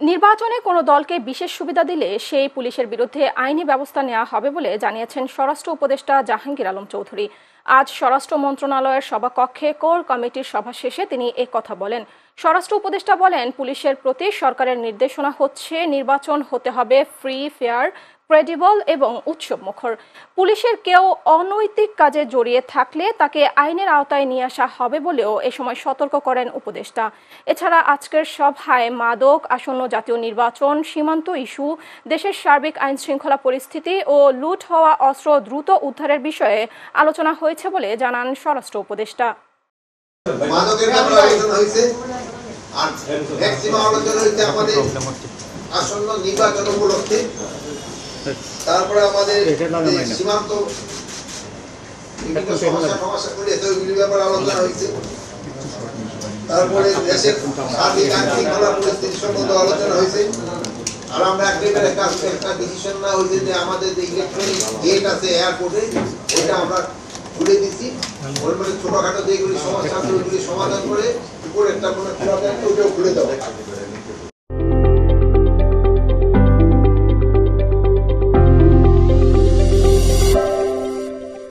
নির্বাচনে কোনো দলকে বিশেষ সুবিধা দিলে সেই পুলিশের বিরুদ্ধে আইনি ব্যবস্থা নেওয়া হবে বলে জানিয়েছেন স্বরাষ্ট্র উপদেষ্টা জাহাঙ্গীর আলম চৌধুরী। আজ স্বরাষ্ট্র মন্ত্রণালয়ের সভাকক্ষে কোর কমিটির সভা শেষে তিনি কথা বলেন। স্বরাষ্ট্র উপদেষ্টা বলেন, পুলিশের প্রতি সরকারের নির্দেশনা হচ্ছে নির্বাচন হতে হবে ফ্রি, ফেয়ার, ক্রেডিবল এবং উৎসবমুখর। পুলিশের কেউ অনৈতিক কাজে জড়িয়ে থাকলে তাকে আইনের আওতায় নিয়ে আসা হবে বলেও এ সময় সতর্ক করেন উপদেষ্টা। এছাড়া আজকের সভায় মাদক, আসন্ন জাতীয় নির্বাচন, সীমান্ত ইস্যু, দেশের সার্বিক আইন শৃঙ্খলা পরিস্থিতি ও লুট হওয়া অস্ত্র দ্রুত উদ্ধারের বিষয়ে আলোচনা হয়েছে বলে জানান স্বরাষ্ট্র উপদেষ্টা। আসন্ন নির্বাচন উপলক্ষে, তারপরে আমাদের সীমান্ত সমস্যা করে ওইগুলির ব্যাপারে আলোচনা হয়েছে। তারপরে দেশের সার্বিক আইন শৃঙ্খলা পরিস্থিতি সম্বন্ধে আলোচনা হয়েছে। আর আমরা একটা ডিসিশন না হয়েছে যে আমাদের যে ইলেকট্রনিক গেট আছে এয়ারপোর্টে, ওইটা আমরা খুলে দিচ্ছি। ওর মানে ছোটখাটো যেগুলি সমস্যা আছে ওইগুলি সমাধান করে